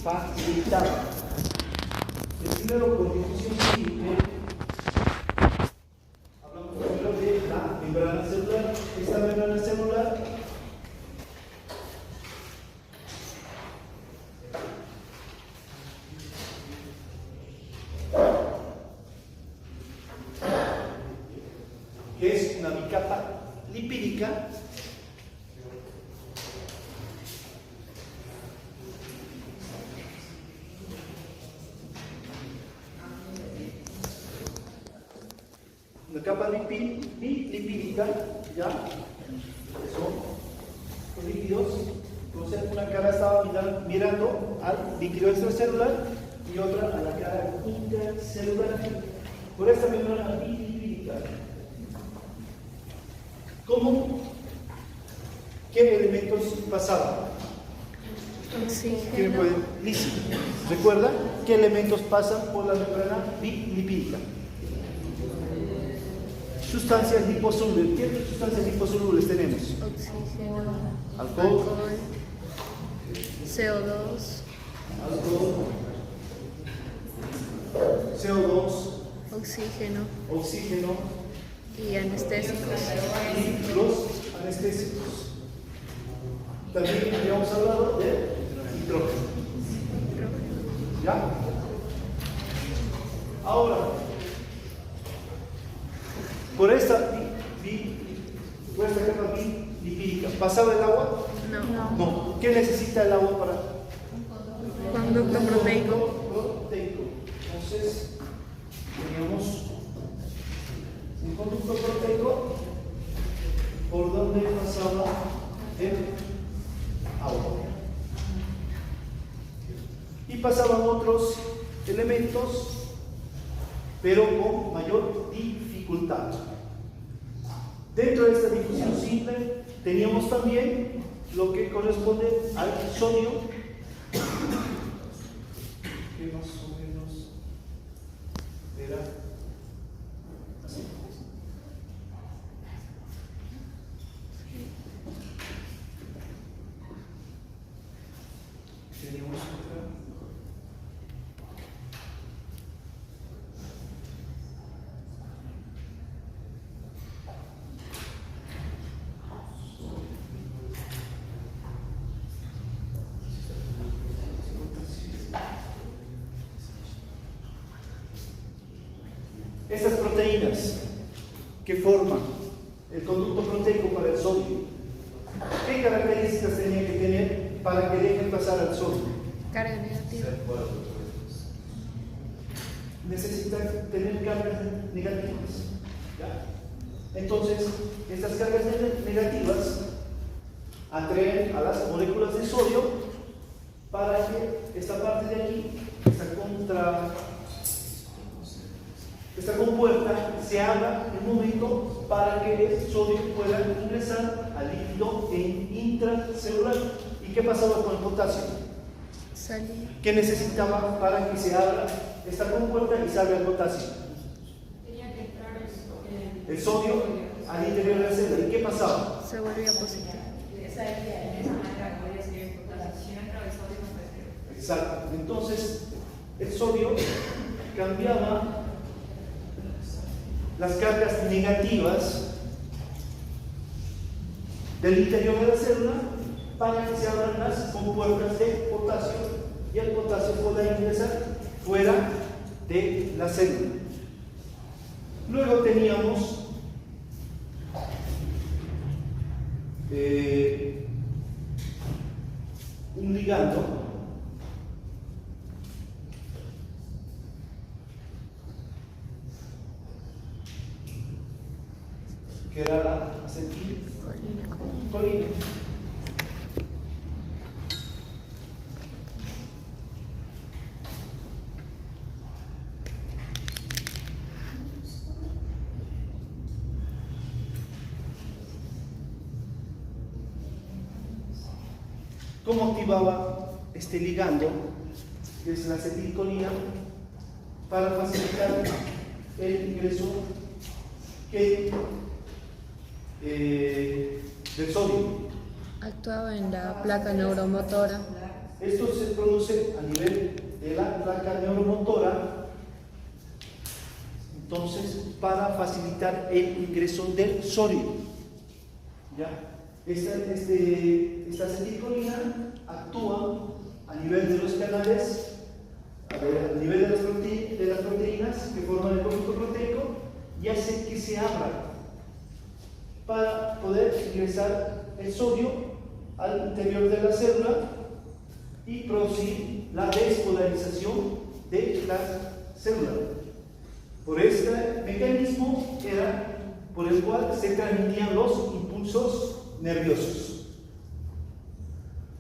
facilitaba. El primero, por difusión simple, hablamos primero de la membrana celular. Esta membrana celular que es una bicapa lipídica lipídica, ya, son los líquidos. Entonces, una cara estaba mirando al líquido extracelular y otra a la cara intracelular. Por esta membrana lipídica, ¿cómo? ¿Qué elementos pasaban? ¿Quién puede? Listo. ¿Recuerda qué elementos pasan por la membrana lipídica? Sustancias liposolubles. ¿Qué sustancias liposolubles tenemos? Oxígeno, Alcohol, CO2, alcohol, CO2, oxígeno y anestésicos. y los anestésicos. También habíamos hablado de hidrógeno. ¿Ya? Ahora, por esta capa lipídica, ¿pasaba el agua? No. ¿Qué necesita el agua para? Conducto proteico. Entonces, teníamos un conducto proteico por donde pasaba el agua. Y pasaban otros elementos, pero con mayor dificultad. Dentro de esta difusión simple teníamos también lo que corresponde al sodio, que más o menos era así. Teníamos otra. Estas proteínas que forman el conducto proteico para el sodio, ¿qué características tenían que tener para que dejen pasar al sodio? Carga negativa. Necesitan tener cargas negativas. ¿Ya? Entonces, estas cargas negativas atraen a las moléculas de sodio para que esta parte de aquí, esta compuerta se abra en un momento para que el sodio pueda ingresar al líquido intracelular. ¿Y qué pasaba con el potasio? Salía. ¿Qué necesitaba para que se abra esta compuerta y salga el potasio? Tenía que entrar El sodio al interior de la célula. ¿Y qué pasaba? Se volvía positivo. esa manera podría escribir potasio. Si no entraba el sodio no puede escribir. Exacto. Entonces, el sodio cambiaba las cargas negativas del interior de la célula para que se abran las compuertas de potasio y el potasio pueda ingresar fuera de la célula. Luego teníamos un ligando que era la acetilcolina. ¿Cómo activaba este ligando, que es la acetilcolina, para facilitar el ingreso del sodio? Actuaba en la placa neuromotora. Esto se produce a nivel de la placa neuromotora, entonces, para facilitar el ingreso del sodio. ¿Ya? Esta acetilcolina actúa a nivel de los canales, a nivel de las proteínas que forman el conjunto proteico, y hace que se abra para poder ingresar el sodio al interior de la célula y producir la despolarización de la célula. Por este mecanismo era por el cual se transmitían los impulsos nerviosos.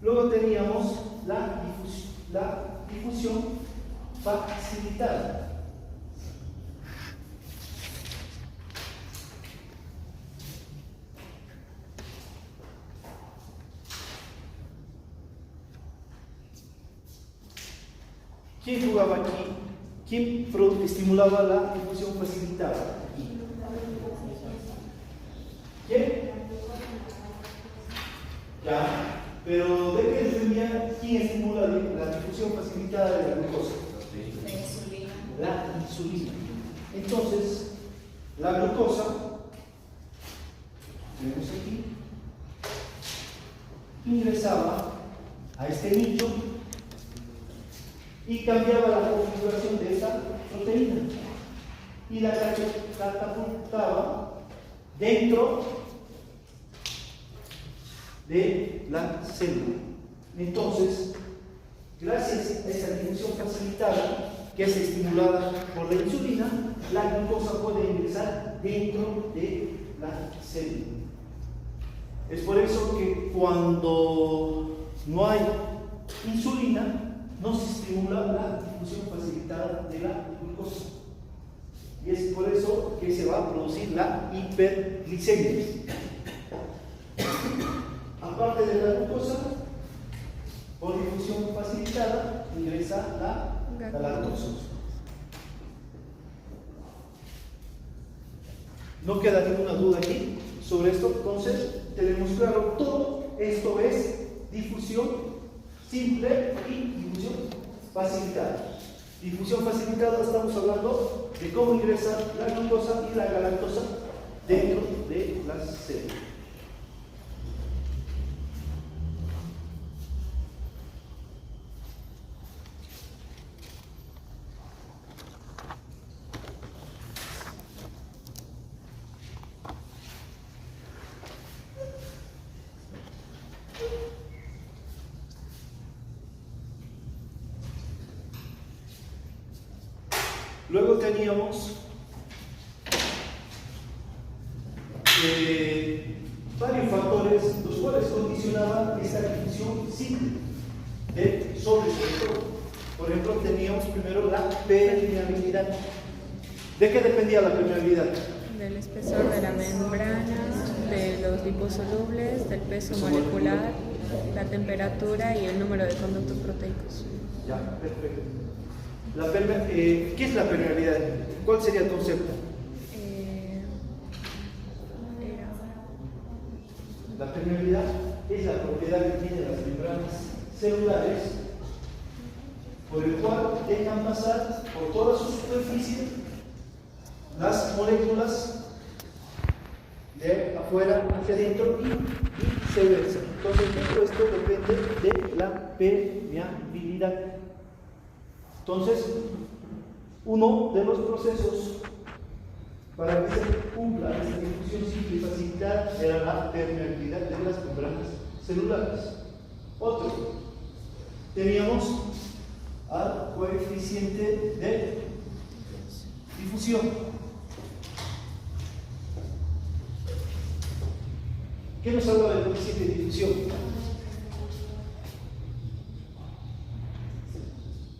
Luego teníamos la difusión facilitada. ¿Quién jugaba aquí? ¿Quién estimulaba la difusión facilitada? ¿Quién? Ya, pero ¿de qué dependía quién estimula la difusión facilitada de la glucosa? La insulina. Entonces, la glucosa, vemos aquí, ingresaba a este nicho y cambiaba la configuración de esta proteína y la catapultaba dentro de la célula. Entonces, gracias a esa difusión facilitada que es estimulada por la insulina, la glucosa puede ingresar dentro de la célula. Es por eso que cuando no hay insulina, no se estimula la difusión facilitada de la glucosa. Y es por eso que se va a producir la hiperglicemia. Aparte de la glucosa, por difusión facilitada, ingresa la lactosa. No queda ninguna duda aquí sobre esto. Entonces, tenemos claro, todo esto es difusión simple y difusión facilitada. Difusión facilitada, estamos hablando de cómo ingresar la glucosa y la galactosa dentro de las células. Luego teníamos varios factores los cuales condicionaban esta difusión simple de sólidos. Por ejemplo, teníamos primero la permeabilidad. ¿De qué dependía la permeabilidad? Del espesor de la membrana, de los liposolubles, del peso molecular, la temperatura y el número de conductos proteicos. Ya, perfecto. ¿Qué es la permeabilidad? ¿Cuál sería el concepto? La permeabilidad es la propiedad que tienen las membranas celulares por el cual dejan pasar por toda su superficie las moléculas de afuera hacia adentro y viceversa. Entonces, todo esto depende de la permeabilidad. Entonces, uno de los procesos para que se cumpla esta difusión simple y facilitada era la permeabilidad de las membranas celulares. Otro, teníamos al coeficiente de difusión. ¿Qué nos habla del coeficiente de difusión?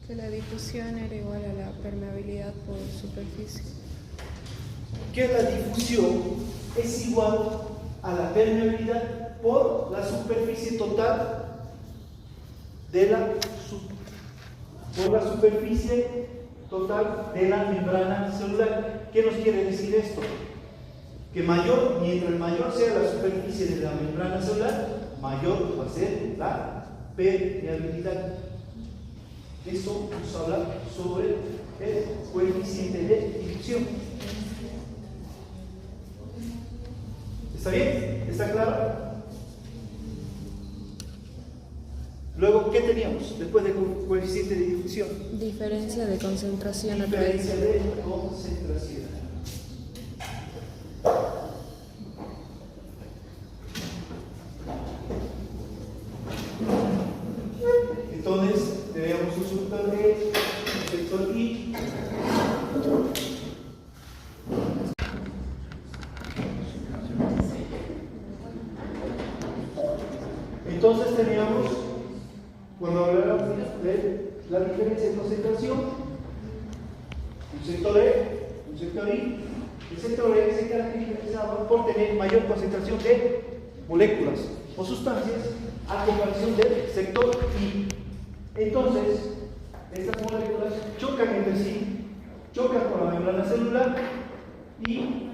Que la difusión era igual a la permeabilidad por superficie. Que la difusión es igual a la permeabilidad por la superficie total de la membrana celular. ¿Qué nos quiere decir esto? Que mientras mayor sea la superficie de la membrana celular, mayor va a ser la permeabilidad. Eso nos habla sobre el coeficiente de división. ¿Está bien? ¿Está claro? Luego, ¿qué teníamos después del coeficiente de difusión? Diferencia de concentración a Diferencia de concentración. Entonces, tenemos un sector E, un sector I. Entonces teníamos, cuando hablamos de la diferencia de concentración, un sector E, un sector I. El sector E se caracterizaba por tener mayor concentración de moléculas o sustancias a comparación del sector I. Entonces, estas moléculas chocan entre sí, chocan con la membrana celular y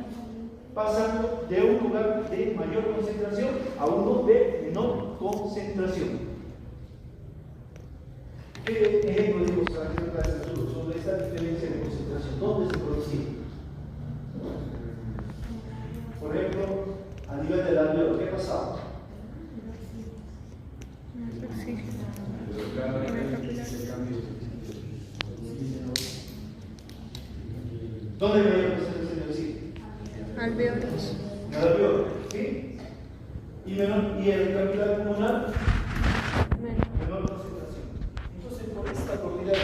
pasan de un lugar de mayor concentración a uno de menor concentración. ¿Qué ejemplo dimos sobre esta diferencia de concentración? ¿Dónde se producía? Por ejemplo, a nivel del alveolo, ¿qué pasaba? ¿Dónde hay mayor concentración de oxígeno? Alveolos. Alveolo, ¿sí? Y el capilar pulmonar, menor concentración. Entonces, por esta propiedad de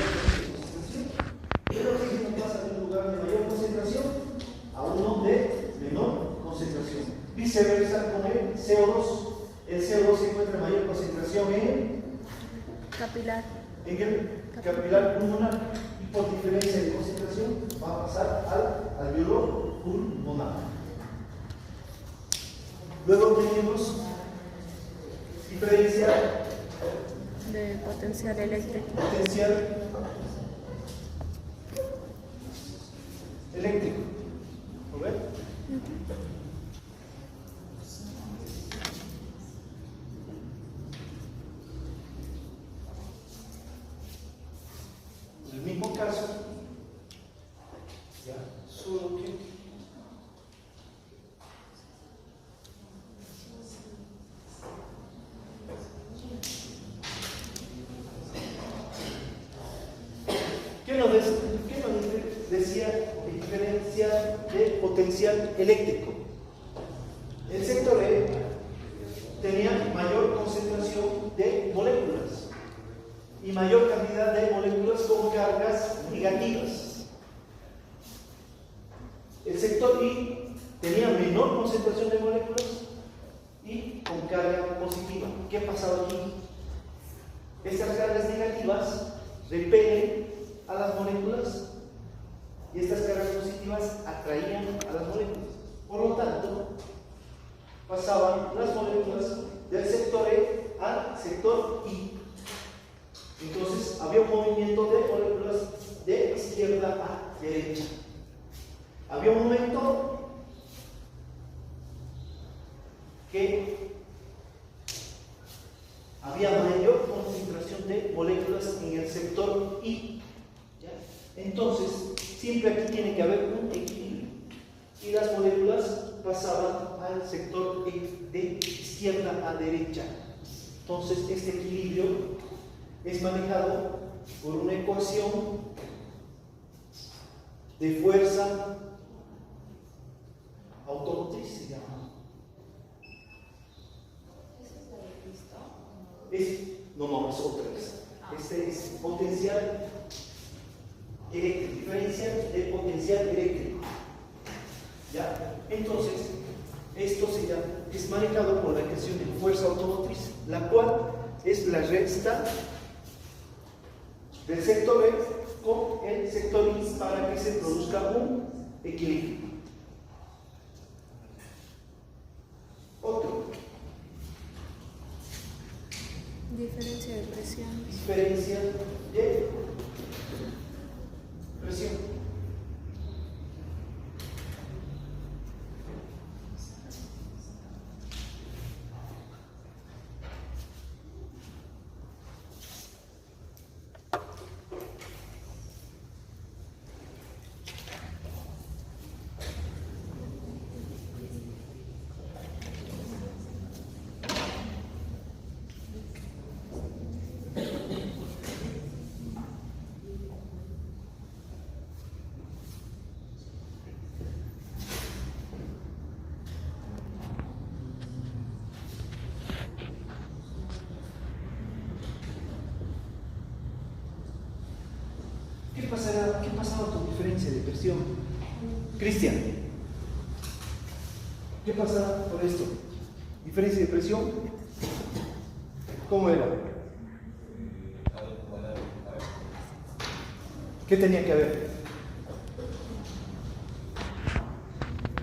concentración, el oxígeno pasa de un lugar de mayor concentración a uno de menor concentración. Viceversa con el CO2. El CO2 se encuentra en mayor concentración en el capilar pulmonar, y por diferencia de concentración va a pasar al alveolo pulmonar. Luego tenemos diferencia de potencial eléctrico. Potencial eléctrico. ¿Lo ven? En el mismo caso, ya, solo que ¿qué nos decía diferencia de potencial eléctrico? El sector E tenía mayor concentración de moléculas y mayor cantidad de moléculas con cargas negativas. El sector I tenía menor concentración de moléculas y con carga positiva. ¿Qué pasaba aquí? Estas cargas negativas repelen a las moléculas y estas cargas positivas atraían a las moléculas. Por lo tanto, pasaban las moléculas del sector E al sector I. Entonces, había un movimiento de moléculas de izquierda a derecha. Había un momento que había mayor concentración de moléculas en el sector I. ¿Ya? Entonces, siempre aquí tiene que haber un equilibrio. Y las moléculas pasaban al sector E de izquierda a derecha. Entonces, este equilibrio es manejado por una ecuación de fuerza automotriz, se llama. No, es otra. Este es potencial eléctrico, diferencia de potencial eléctrico. ¿Ya? Entonces, esto se llama, es manejado por la ecuación de fuerza automotriz, la cual es la resta del sector E con el sector I para que se produzca un equilibrio. Otro. Diferencia de presión. Diferencia de presión. ¿Qué pasará? ¿Qué pasaba con diferencia de presión? Cristian, ¿qué pasa por esto? ¿Diferencia de presión? ¿Cómo era? ¿Qué tenía que haber?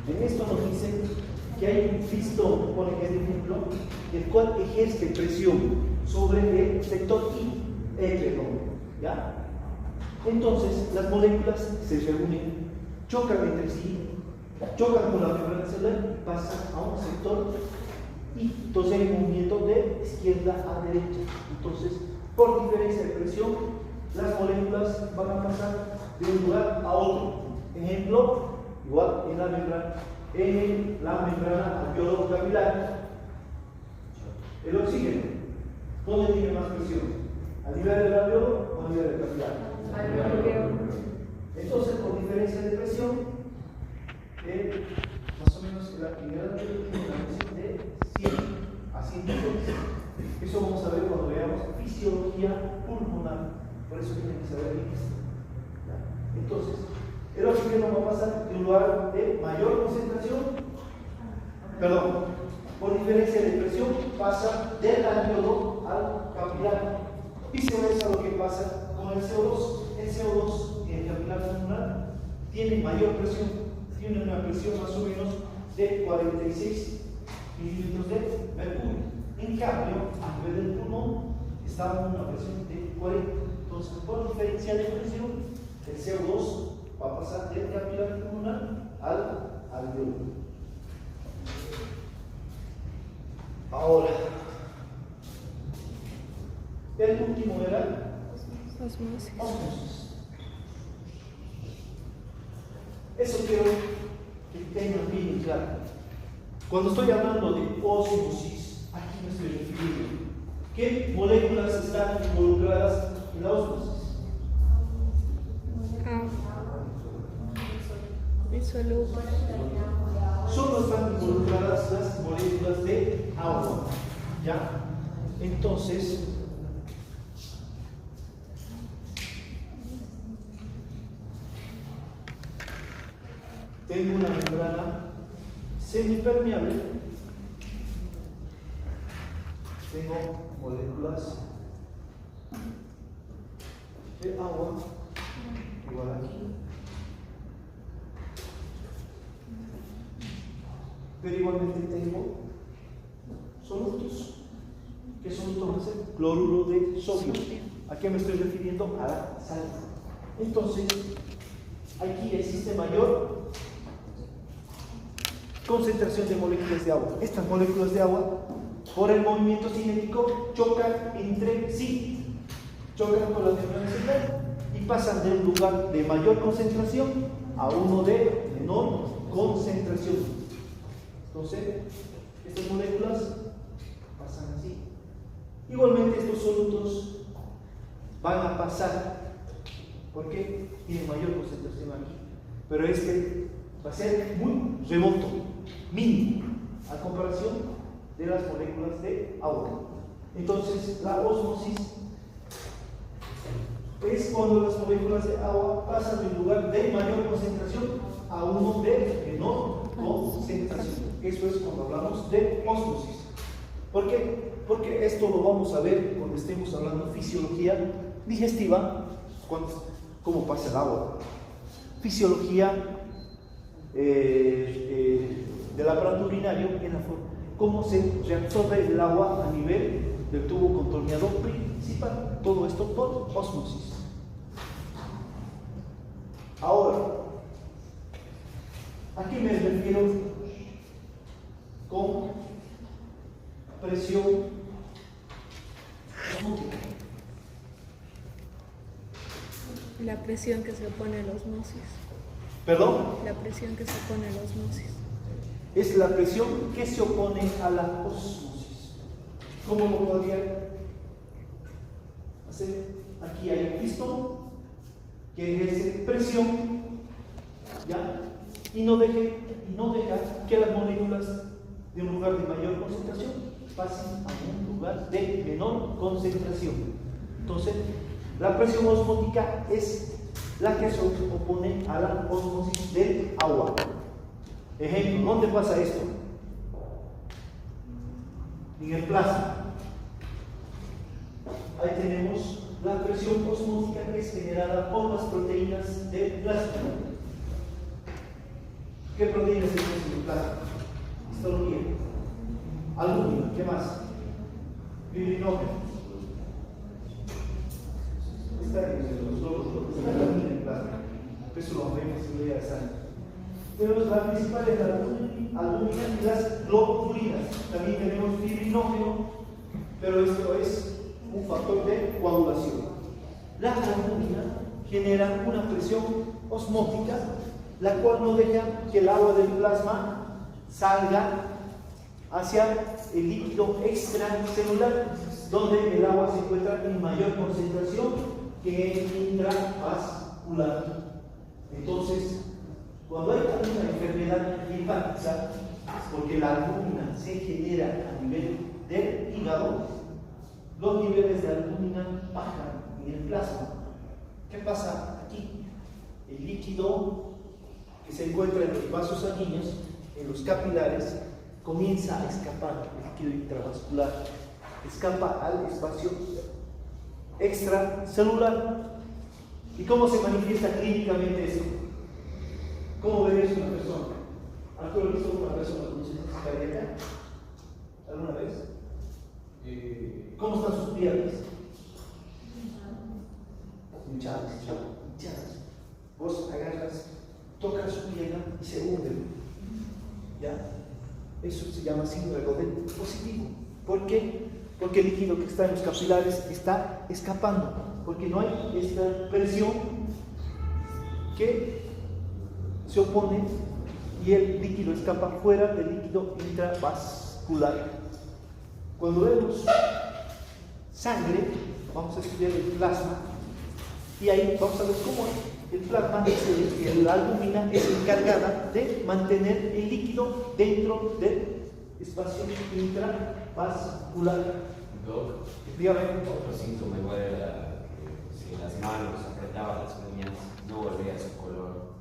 En esto nos dicen que hay un pistón, por ejemplo, el cual ejerce presión sobre el sector I, perdón, ¿ya? Entonces, las moléculas se reúnen, chocan entre sí, chocan con la membrana celular y pasan a un sector I. Entonces hay un movimiento de izquierda a derecha. Entonces, por diferencia de presión, las moléculas van a pasar de un lugar a otro. Ejemplo, igual en la membrana alveolo capilar, el oxígeno, ¿dónde tiene más presión? ¿A nivel del alveolo o a nivel del capilar? Entonces, por diferencia de presión, más o menos la actividad tiene una presión de 100 a 106. Eso vamos a ver cuando veamos fisiología pulmonar. Por eso tienen que saber bien esto. Entonces, el oxígeno va a pasar de un lugar de mayor concentración, por diferencia de presión, pasa del alveolo al capilar. Viceversa lo que pasa con el CO2. El CO2 en el capilar pulmonar tiene mayor presión, tiene una presión más o menos de 46 mililitros de mercurio. En cambio, a nivel del pulmón está en una presión de 40. Entonces, por diferencia de presión, el CO2 va a pasar del capilar pulmonar al alveolo. Ahora, el último era osmosis. Eso quiero que tengan bien claro. Cuando estoy hablando de osmosis, aquí me estoy refiriendo. ¿Qué moléculas están involucradas en la osmosis? Solo están involucradas las moléculas de agua. ¿Ya? Entonces, tengo una membrana semipermeable, tengo moléculas de agua, igual aquí, pero igualmente tengo solutos. ¿Qué soluto va a ser? Cloruro de sodio. ¿A qué me estoy refiriendo? A la sal. Entonces, aquí existe mayor concentración de moléculas de agua. Estas moléculas de agua, por el movimiento cinético, chocan entre sí, chocan con la membrana celular y pasan de un lugar de mayor concentración a uno de menor concentración. Entonces, estas moléculas pasan así. Igualmente, estos solutos van a pasar porque tienen mayor concentración aquí, pero este va a ser muy remoto, mínimo, a comparación de las moléculas de agua. Entonces, la osmosis es cuando las moléculas de agua pasan de un lugar de mayor concentración a uno de menor concentración. Eso es cuando hablamos de osmosis. ¿Por qué? Porque esto lo vamos a ver cuando estemos hablando de fisiología digestiva, cómo pasa el agua. Fisiología del aparato urinario, cómo se reabsorbe el agua a nivel del tubo contorneador principal. Todo esto por osmosis. Ahora, ¿a qué me refiero con presión osmótica? La presión que se opone a la osmosis. ¿Perdón? La presión que se opone a la osmosis. Es la presión que se opone a la osmosis. ¿Cómo lo podría hacer? Aquí hay un pistón que ejerce presión, ¿ya? Y no deja que las moléculas de un lugar de mayor concentración pasen a un lugar de menor concentración. Entonces, la presión osmótica es la que se opone a la ósmosis del agua. Ejemplo, ¿dónde pasa esto? En el plasma. Ahí tenemos la presión osmótica que es generada por las proteínas del plasma. ¿Qué proteínas existen en el plasma? Histología, alúmina, ¿qué más? Fibrinógeno. Está en los glóbulos, está la alúmina en el plasma. Eso lo vemos en la sangre. Tenemos la principal es la alúmina y las globulinas. También tenemos fibrinógeno, pero esto es un factor de coagulación. La alúmina genera una presión osmótica, la cual no deja que el agua del plasma salga hacia el líquido extracelular, donde el agua se encuentra en mayor concentración que en intravascular. Entonces, cuando hay una enfermedad hepática, porque la albúmina se genera a nivel del hígado, los niveles de albúmina bajan en el plasma. ¿Qué pasa aquí? El líquido que se encuentra en los vasos sanguíneos, en los capilares, comienza a escapar, el líquido intravascular, escapa al espacio extracelular. ¿Y cómo se manifiesta clínicamente esto? ¿Cómo verías una persona? ¿Alguna vez visto una persona con insuficiencia cardíaca? ¿Alguna vez? ¿Cómo están sus piernas? Hinchadas. Vos agarras, tocas su pierna y se hunde. ¿Ya? Eso se llama síndrome de Godel positivo. ¿Por qué? Porque el líquido que está en los capilares está escapando. Porque no hay esta presión que se opone y el líquido escapa fuera del líquido intravascular. Cuando vemos sangre, vamos a estudiar el plasma y ahí vamos a ver cómo el plasma, la albúmina es encargada de mantener el líquido dentro del espacio intravascular. Doc, Dígame. otro síntoma igual era que si las manos apretaban las uñas no volvía a su color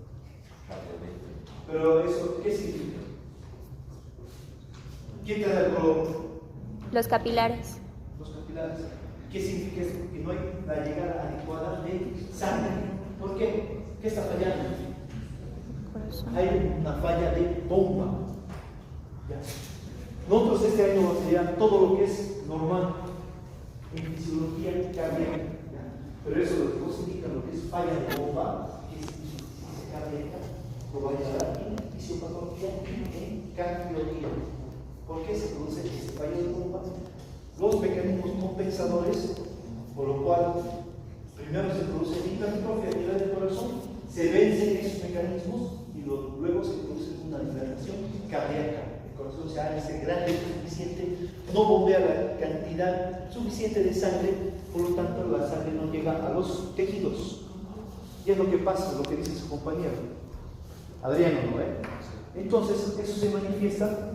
rápidamente. Pero eso, ¿qué significa? ¿Quién te da el color? Los capilares. Los capilares. ¿Qué significa eso? Que no hay la llegada adecuada de sangre. ¿Por qué? ¿Qué está fallando? Corazón. Hay una falla de bomba. ¿Ya? Nosotros este año vamos a estudiar todo lo que es normal en fisiología cardíaca. ¿Ya? Pero eso lo que vos indica lo que es falla de bomba, que es insuficiencia cardíaca, lo va a llevar en fisiopatología y en cardiología. ¿Por qué se produce este fallo de bomba? Los mecanismos compensadores, por lo cual primero se produce hipertrofia a nivel del corazón, se vencen esos mecanismos y luego se produce una dilatación cardíaca. El corazón se hace grande, suficiente, no bombea la cantidad suficiente de sangre, por lo tanto la sangre no llega a los tejidos. Y es lo que pasa, lo que dice su compañero Adriano, ¿no? Entonces eso se manifiesta.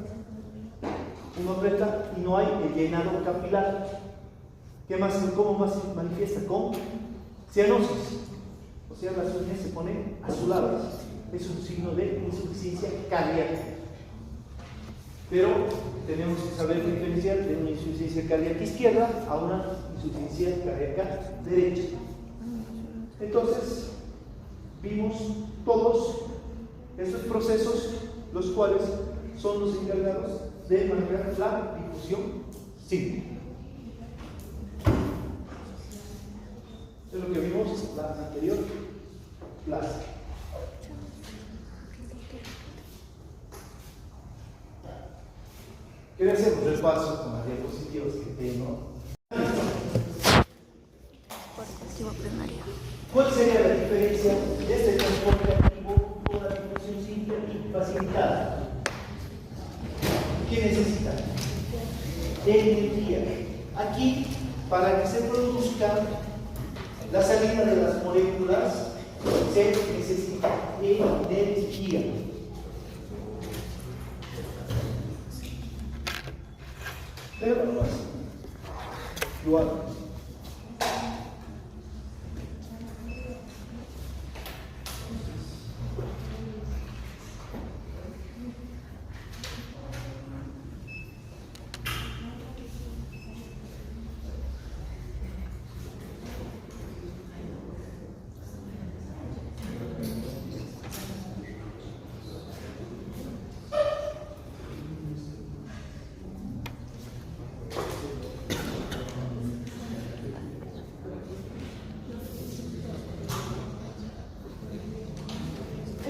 Uno aprieta y no hay el llenado capilar. ¿Qué más? ¿Cómo más se manifiesta? Con cianosis. O sea, las uñas se ponen azuladas. Es un signo de insuficiencia cardíaca. Pero tenemos que saber diferenciar de una insuficiencia cardíaca izquierda a una insuficiencia cardíaca derecha. Entonces, vimos todos estos procesos, los cuales son los encargados de manejar la difusión sísmica. Es lo que vimos en la anterior clase. Quiero hacer un repaso con las diapositivas que tengo. ¿Cuál sería la diferencia de este transporte activo con la difusión simple y facilitada? ¿Qué necesita? Energía. Aquí, para que se produzca la salida de las moléculas, se necesita energía. Pero no es igual.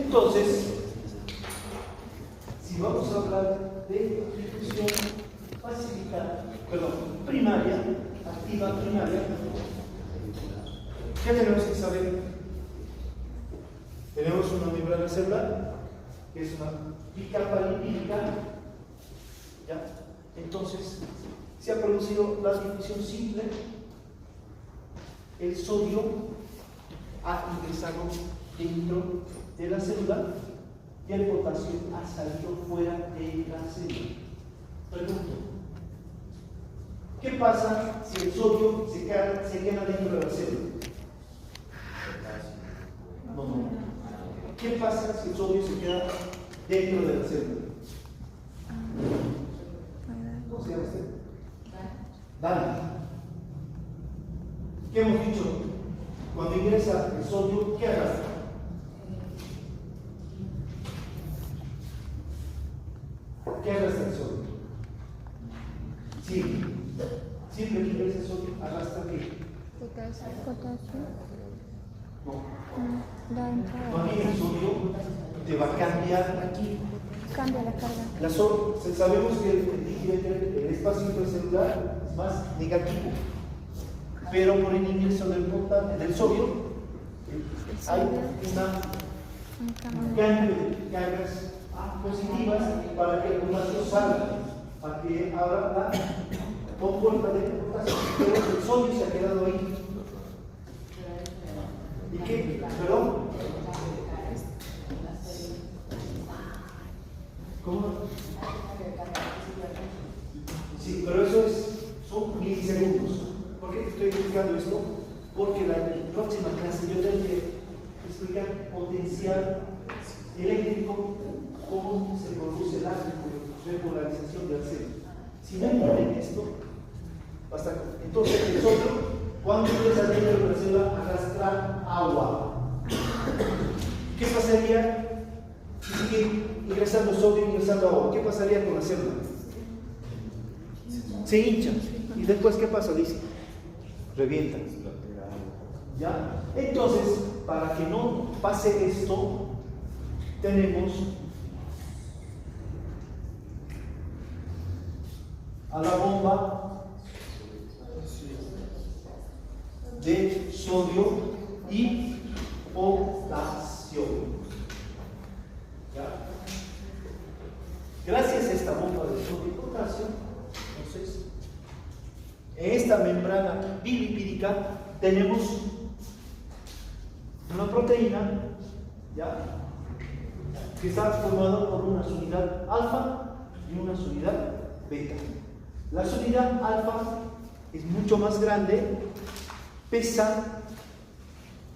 Entonces, si vamos a hablar de difusión pacífica, primaria, activa primaria, ¿qué tenemos que saber? Tenemos una membrana celular, que es una bicapa lipídica, ¿ya? Entonces, se ha producido la difusión simple, el sodio ha ingresado dentro de la célula y el potasio ha salido fuera de la célula. Pregunto, ¿qué pasa si el sodio se queda dentro de la célula? No. ¿Qué pasa si el sodio se queda dentro de la célula? ¿Cómo se llama usted? Daño. ¿Qué hemos dicho? Cuando ingresa el sodio, ¿qué arrastra? ¿Qué arrastra el sodio? Sí. Siempre que ingresa el sodio, ¿arrastra qué? Potasio. No. Da entrada. Más bien el sodio te va a cambiar aquí. Cambia la carga. Sabemos que el espacio intracelular es más negativo, pero por el ingreso del sodio hay un cambio de cargas positivas para que el potasio salga, para que abra la compuerta de potasio, pero el sodio se ha quedado ahí. ¿Y qué? ¿Perdón? ¿Cómo? Sí, pero eso son milisegundos. ¿Por qué estoy explicando esto? Porque en la próxima clase yo tengo que explicar potencial eléctrico, cómo se produce la repolarización del celo. Si no entienden esto, basta. Entonces el sodio, cuando ingresa dentro de la célula, arrastra agua. ¿Qué pasaría si sigue ingresando sodio, ingresando agua? ¿Qué pasaría con la célula? Se hincha. ¿Y después qué pasa? Dice, revienta. ¿Ya? Entonces, para que no pase esto, tenemos a la bomba de sodio y potasio. ¿Ya? Gracias a esta bomba de sodio y potasio, entonces, en esta membrana bilipídica tenemos una proteína, ¿ya?, que está formada por una unidad alfa y una unidad beta. La unidad alfa es mucho más grande, pesa,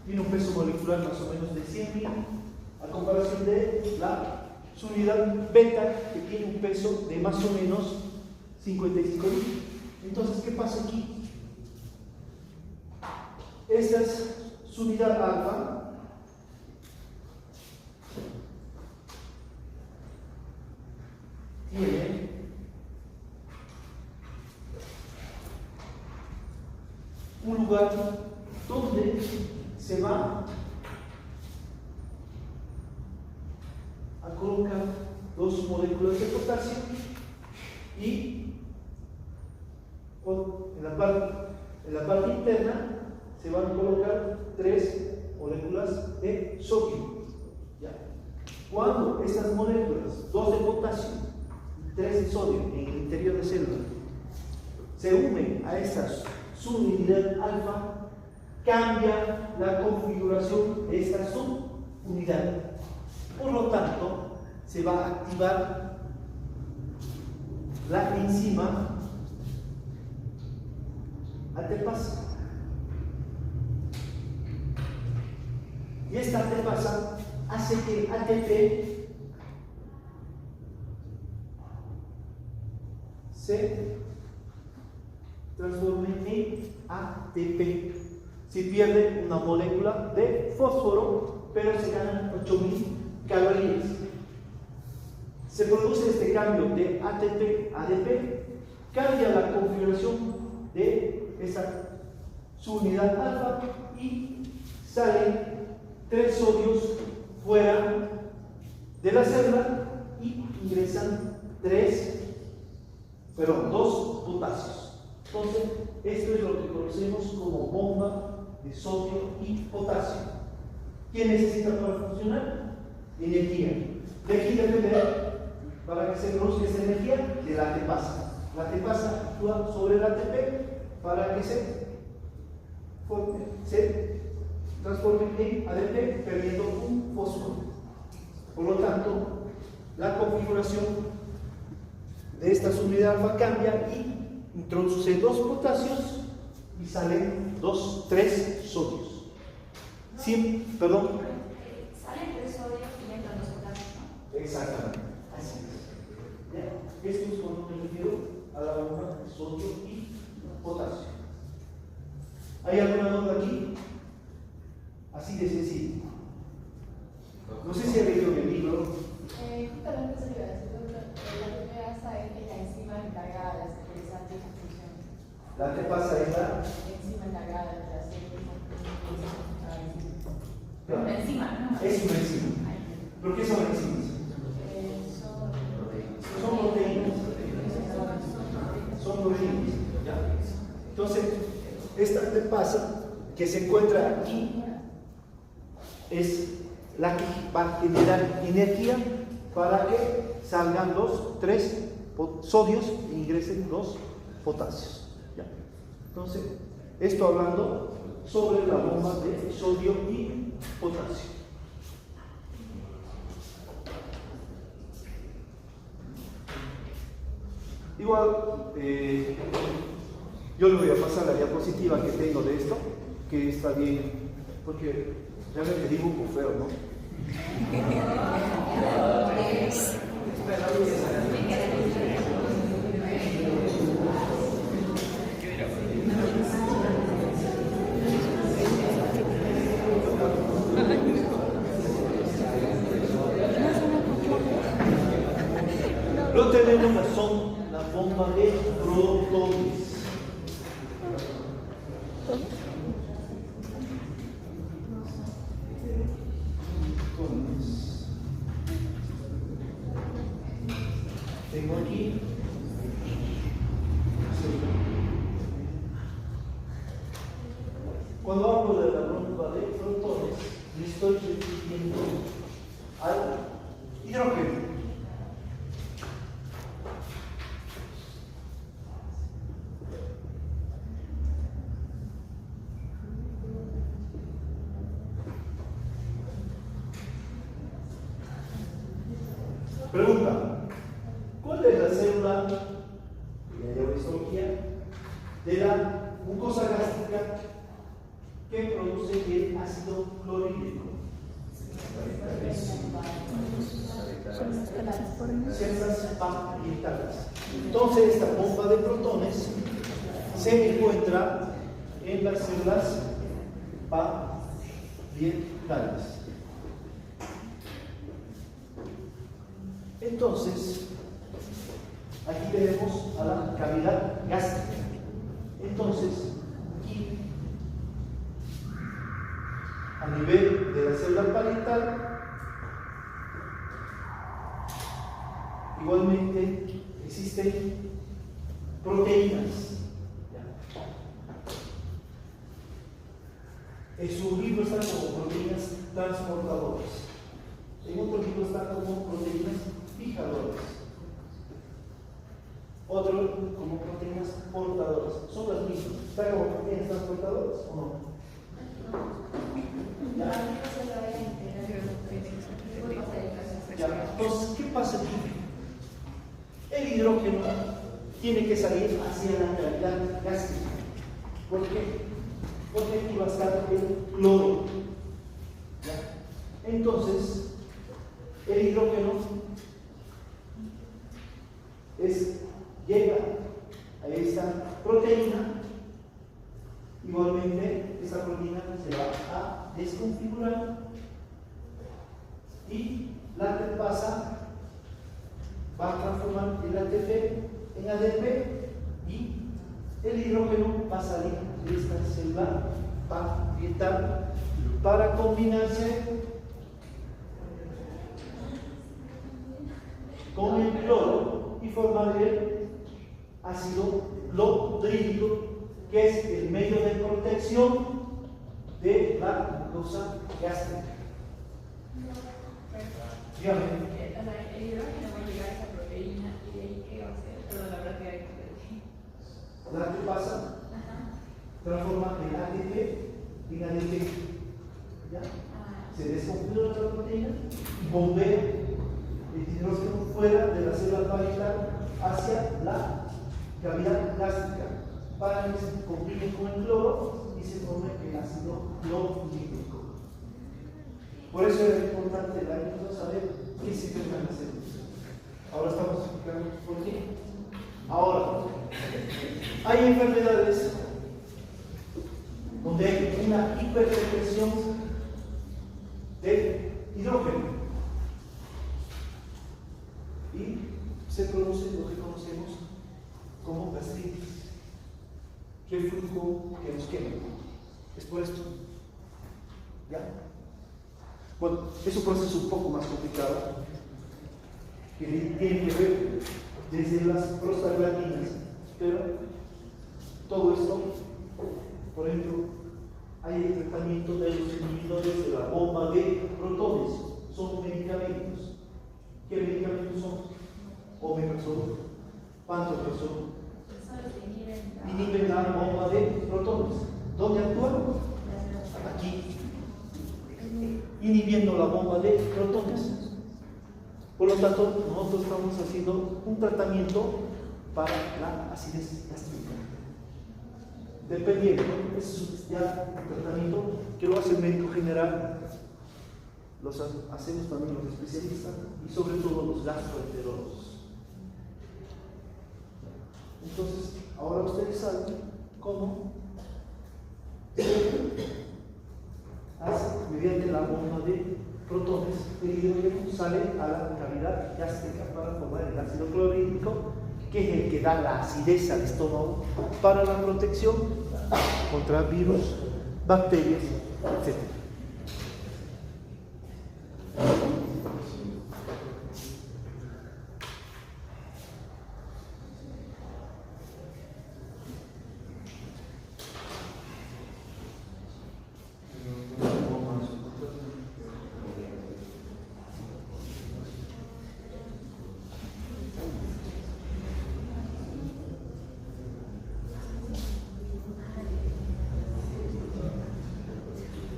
tiene un peso molecular más o menos de 100.000, a comparación de la unidad beta, que tiene un peso de más o menos 55.000. Entonces, ¿qué pasa aquí? Esta es unidad alfa. Tiene un lugar donde se va a colocar dos moléculas de potasio y en la parte interna se van a colocar tres moléculas de sodio. ¿Ya? Cuando estas moléculas, dos de potasio y tres de sodio en el interior de célula, se unen a esta subunidad alfa, cambia la configuración de esta subunidad. Por lo tanto, se va a activar la enzima ATPasa. Y esta ATPasa hace que ATP se transforme en ATP. Se pierde una molécula de fósforo, pero se ganan 8.000 calorías. Se produce este cambio de ATP a ADP, cambia la configuración de esa subunidad alfa y salen tres sodios fuera de la célula y ingresan 2 potasios. Entonces, esto es lo que conocemos como bomba de sodio y potasio. ¿Qué necesita para funcionar? Energía. De aquí depende, para que se produzca esta energía, de la ATPasa. La ATPasa actúa sobre el ATP para que se transforme en ADP perdiendo un fósforo. Por lo tanto, la configuración de esta subunidad alfa cambia y introduce 2 potasios y salen 3 sodios. Sí, perdón. Salen 3 sodios y entran 2 potasios, ¿no? Exactamente. Así es. ¿Ya? Esto es cuando me refiero a la bomba de sodio y potasio. ¿Hay alguna duda aquí? Así de sencillo. No sé si ha leído el libro. Justamente se iba a decir, la ATPasa es la enzima encargada de hacer esa función. La ATPasa es la Enzima encargada de hacer Claro. Una enzima, ¿no? Es una enzima. ¿Por qué son enzimas? Son proteínas. Son proteínas. ¿Ya? Entonces, esta ATPasa que se encuentra aquí es la que va a generar energía para que salgan 3 sodios e ingresen 2 potasios. ¿Ya? Entonces, esto hablando sobre la bomba de sodio y potasio. Igual, yo le voy a pasar la diapositiva que tengo de esto, que está bien, porque realmente dibujo feo, ¿no? Lo tenemos la bomba de protones. Tengo aquí cuando hablo de la bomba de protones, me estoy refiriendo al hidrógeno. Pregunta: ¿cuál es la célula de histología de la mucosa gástrica que produce el ácido clorhídrico? Células parietales. Entonces, esta bomba de protones se encuentra en las células parietales. Entonces, aquí tenemos a la cavidad gástrica. Entonces, aquí, a nivel de la célula parietal, igualmente existen proteínas. En su libro están como proteínas transportadoras. En otro libro están como proteínas fijadoras. Otro como proteínas portadoras. Son las mismas. ¿Están como proteínas transportadoras o no? ¿Ya? Ya. Entonces, ¿qué pasa aquí? El hidrógeno tiene que salir hacia la cavidad gástrica. ¿Por qué? Porque aquí va a estar el cloro. ¿Ya? Entonces, el hidrógeno llega a esta proteína. Igualmente, esta proteína se va a desconfigurar y la ATPasa va a transformar el ATP en ADP y el hidrógeno va a salir de esta célula parietal para combinarse con el cloro y formar el ácido clorhídrico, que es el medio de protección de la mucosa gástrica. Dígame. El hidrógeno va a llegar a esa proteína y de ahí qué va a hacer. Perdón, la verdad que hay ¿La que pasa? Transforma el ATP en ADP. ¿Ya? Se descompone la proteína y bombea el hidrógeno fuera de la célula parietal hacia la cavidad gástrica para que se combine con el cloro y se forme el ácido clorhídrico. Por eso es importante el año saber qué se pueden hacer. Ahora estamos explicando por qué. Ahora, hay enfermedades donde hay una hipersecreción de hidrógeno y se produce lo que conocemos como gastritis, reflujo que nos quema. Es por esto. ¿Ya? Bueno, es un proceso un poco más complicado que tiene que ver desde las prostaglandinas, pero todo esto, por ejemplo, hay el tratamiento de los inhibidores de la bomba de protones, son medicamentos. ¿Qué medicamentos son? Omeprazol, pantoprazol, inhiben la bomba de protones. ¿Dónde actúan? Aquí, inhibiendo la bomba de protones. Por lo tanto, nosotros estamos haciendo un tratamiento para la acidez gástrica. Dependiendo, es ya un tratamiento que lo hace el médico general, los hacemos también los especialistas y sobre todo los gastroenterólogos. Entonces, ahora ustedes saben cómo se hace mediante la bomba de protones, el hidrógeno sale a la cavidad gástrica para formar el ácido clorhídrico, que es el que da la acidez al estómago para la protección contra virus, bacterias, etc.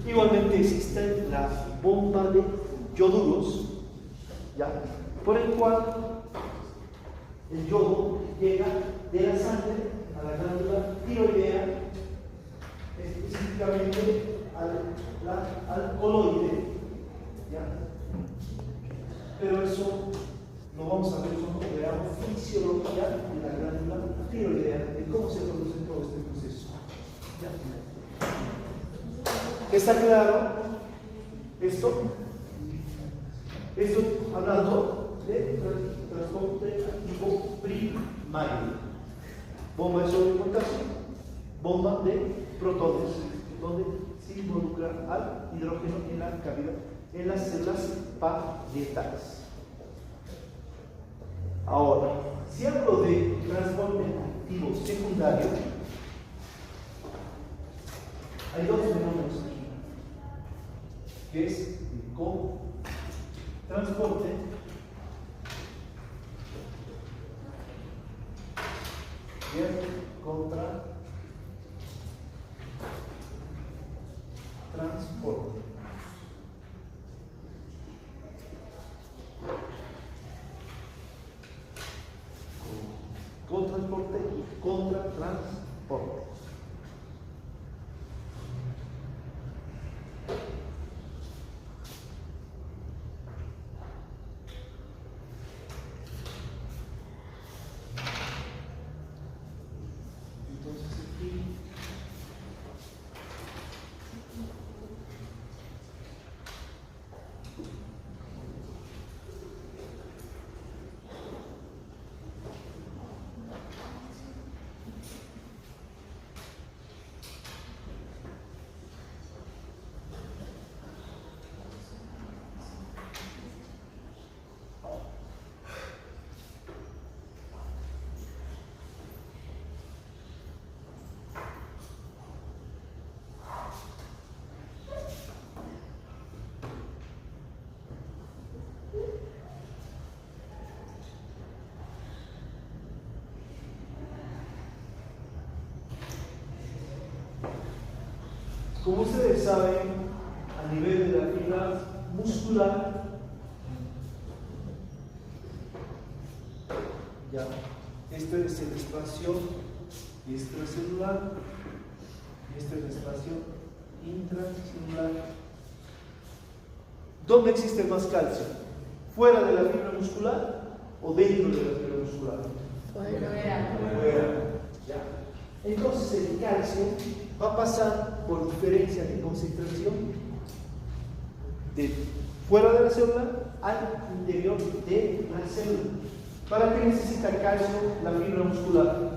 Igualmente existe la bomba de yoduros, ¿ya? Por el cual el yodo llega de la sangre a la glándula tiroidea, específicamente al coloide, ¿ya? Pero eso lo vamos a ver cuando veamos fisiología de la glándula tiroidea, de cómo se produce todo este proceso. ¿Ya? ¿Está claro esto? Esto hablando de transporte activo primario. Bomba de sodio y potasio, bomba de protones, donde se involucra al hidrógeno en la cavidad, en las células parietales. Ahora, si hablo de transporte activo secundario, hay dos fenómenos aquí, que es el transporte y el contra transporte. Con-transporte y contra-transporte. Como ustedes saben, a nivel de la fibra muscular, ya, este es el espacio extracelular, este es el espacio intracelular. ¿Dónde existe más calcio? ¿Fuera de la fibra muscular o dentro de la fibra muscular? Fuera. Ya. Entonces el calcio va a pasar por diferencia de concentración de fuera de la célula al interior de la célula. ¿Para qué necesita calcio la fibra muscular?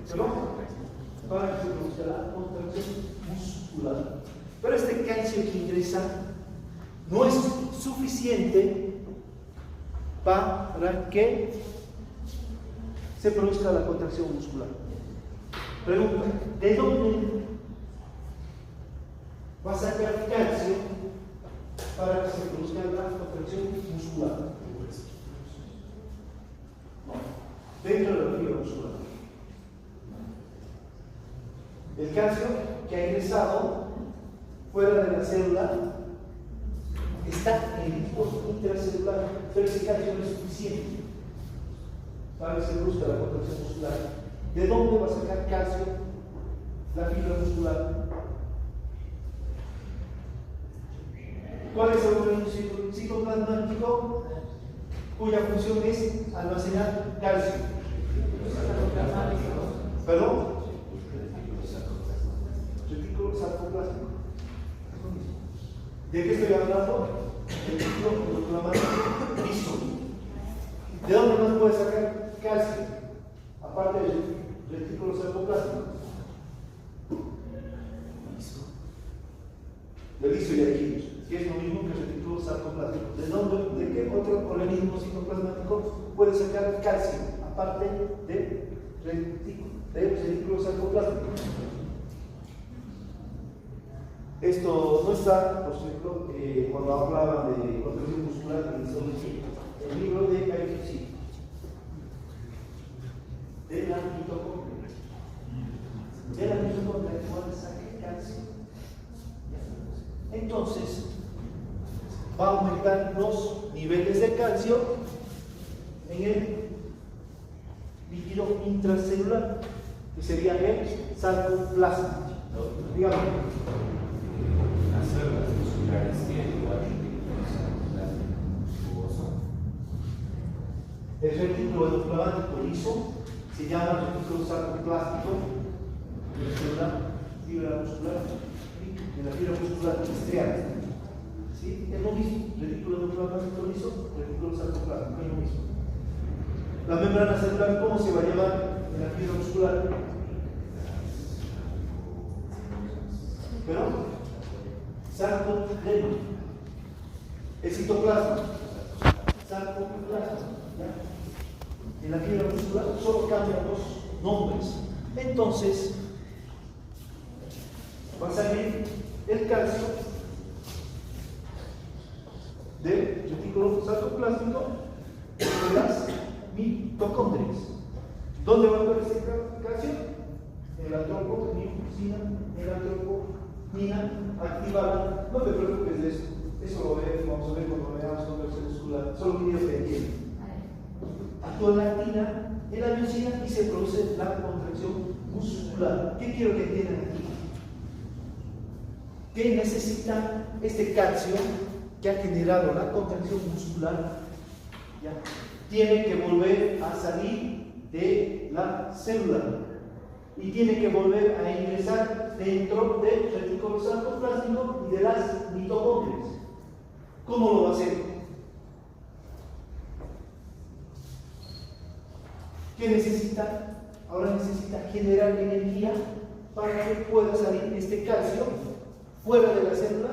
¿Perdón? Para que se produzca la contracción muscular. Pero este calcio que ingresa no es suficiente para que se produzca la contracción muscular. Pregunta, ¿de dónde va a sacar calcio para que se produzca la contracción muscular? No, dentro de la fibra muscular. El calcio que ha ingresado fuera de la célula está en el tipo intracelular, pero ese calcio no es suficiente para que se produzca la contracción muscular. ¿De dónde va a sacar calcio la fibra muscular? ¿Cuál es el organismo citoplasmático cuya función es almacenar calcio? ¿Perdón? Retículo sarcoplástico. ¿De qué estoy hablando? Retículo endoplasmático liso. ¿De dónde más puede sacar calcio? Aparte del retículo sarcoplástico. De liso y aquilino, que es lo mismo que el retículo sarcoplástico. ¿De qué otro organismo citoplasmático puede sacar calcio? Aparte del retículo sarcoplástico. Esto no está, por ejemplo, cuando hablaban de contracción muscular en el libro de Gaiucci, de la mitocondria. De la mitocondria puede sacar calcio. Entonces, va a aumentar los niveles de calcio en el líquido intracelular, que sería el sarcoplasma. Digamos. Las células musculares tienen igual retículo. El retículo endoplasmático liso se llama retículo sarcoplástico de la fibra muscular, de la fibra muscular estriada. ¿Sí? Es lo mismo, retículo endoplasmático liso, retículo sarcoplástico, es lo mismo. La membrana celular, ¿cómo se va a llamar en la fibra muscular? ¿Pero? Sarcoplasma. El citoplasma. Sarcoplasma. ¿Ya? En la fibra muscular solo cambian los nombres. Entonces, va a salir el calcio del retículo sarcoplástico de las mitocondrias. ¿Dónde va a aparecer el calcio? En la tropomina, activada. No te preocupes de eso. Eso lo vamos a ver cuando veamos contracción muscular. Solo quiero que entiendan. Actúa la actina en la miocina y se produce la contracción muscular. ¿Qué quiero que entiendan aquí? Que necesita este calcio que ha generado la contracción muscular, ¿ya? Tiene que volver a salir de la célula y tiene que volver a ingresar dentro del retículo sarcoplástico y de las mitocondrias. ¿Cómo lo va a hacer? ¿Qué necesita? Ahora necesita generar energía para que pueda salir este calcio fuera de la célula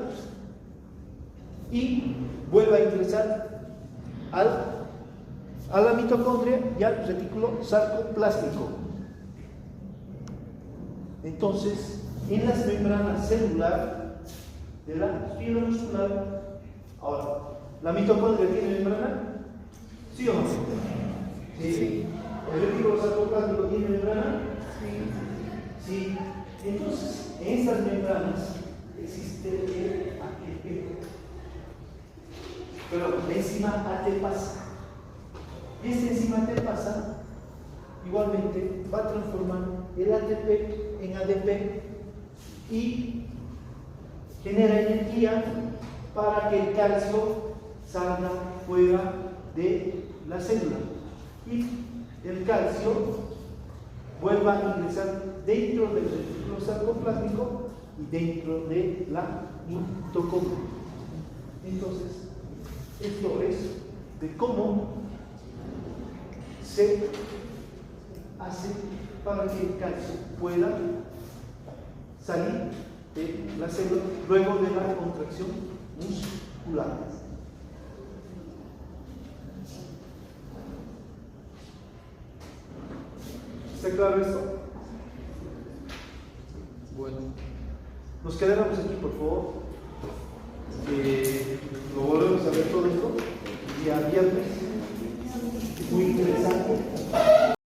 y vuelva a ingresar a la mitocondria y al retículo sarcoplástico. Entonces, en las membranas celular de la fibra muscular, ahora, ¿la mitocondria tiene membrana? ¿Sí o no? Sí. ¿El retículo sarcoplástico tiene membrana? Sí. Entonces, en estas membranas existe el ATP. Pero la enzima ATPasa. Y esta enzima ATPasa igualmente va a transformar el ATP en ADP y genera energía para que el calcio salga fuera de la célula y el calcio vuelva a ingresar dentro del retículo sarcoplásmico y dentro de la mitocondria. Entonces, esto es de cómo se hace para que el calcio pueda salir de la célula luego de la contracción muscular. ¿Está claro esto? Bueno, nos quedamos aquí, por favor. Lo volvemos a ver todo esto el día viernes. Es muy interesante.